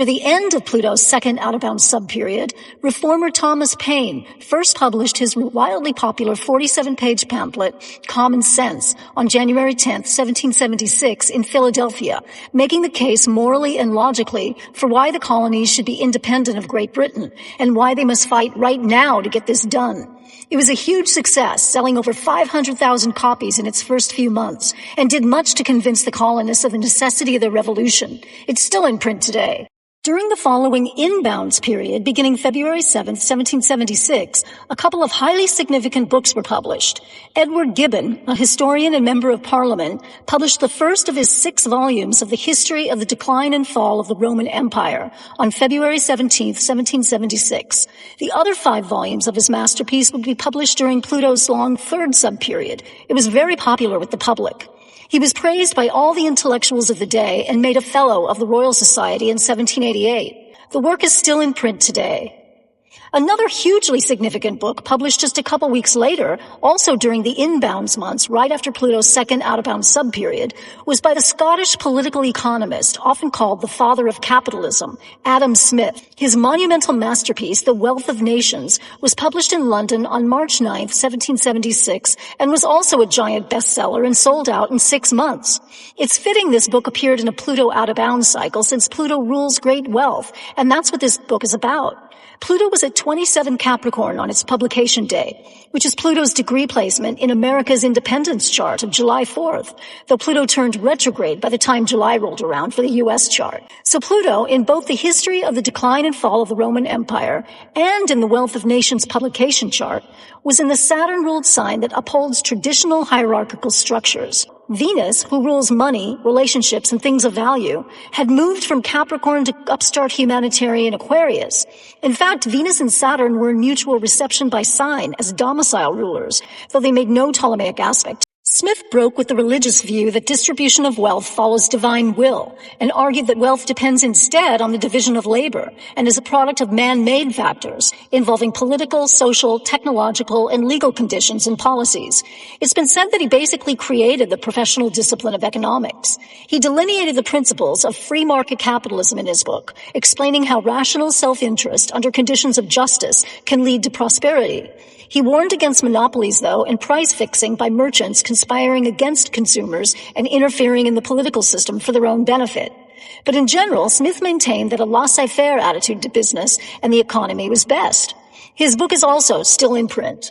Near the end of Pluto's second out-of-bounds subperiod, reformer Thomas Paine first published his wildly popular 47-page pamphlet, Common Sense, on January 10, 1776, in Philadelphia, making the case morally and logically for why the colonies should be independent of Great Britain and why they must fight right now to get this done. It was a huge success, selling over 500,000 copies in its first few months, and did much to convince the colonists of the necessity of the revolution. It's still in print today. During the following inbounds period, beginning February 7, 1776, a couple of highly significant books were published. Edward Gibbon, a historian and member of Parliament, published the first of his 6 volumes of the history of the decline and fall of the Roman Empire on February 17, 1776. The other 5 volumes of his masterpiece would be published during Pluto's long third subperiod. It was very popular with the public. He was praised by all the intellectuals of the day and made a Fellow of the Royal Society in 1788. The work is still in print today. Another hugely significant book, published just a couple weeks later, also during the inbounds months, right after Pluto's second out-of-bounds subperiod, was by the Scottish political economist, often called the father of capitalism, Adam Smith. His monumental masterpiece, The Wealth of Nations, was published in London on March 9, 1776, and was also a giant bestseller and sold out in 6 months. It's fitting this book appeared in a Pluto out-of-bounds cycle, since Pluto rules great wealth, and that's what this book is about. Pluto was at 27 Capricorn on its publication day, which is Pluto's degree placement in America's independence chart of July 4th, though Pluto turned retrograde by the time July rolled around for the U.S. chart. So Pluto, in both the history of the decline and fall of the Roman Empire and in the Wealth of Nations publication chart, was in the Saturn-ruled sign that upholds traditional hierarchical structures. Venus, who rules money, relationships, and things of value, had moved from Capricorn to upstart humanitarian Aquarius. In fact, Venus and Saturn were in mutual reception by sign as domicile rulers, though they made no Ptolemaic aspect. Smith broke with the religious view that distribution of wealth follows divine will, and argued that wealth depends instead on the division of labor and is a product of man-made factors involving political, social, technological, and legal conditions and policies. It's been said that he basically created the professional discipline of economics. He delineated the principles of free market capitalism in his book, explaining how rational self-interest under conditions of justice can lead to prosperity. He warned against monopolies, though, and price fixing by merchants conspiring against consumers and interfering in the political system for their own benefit. But in general, Smith maintained that a laissez-faire attitude to business and the economy was best. His book is also still in print.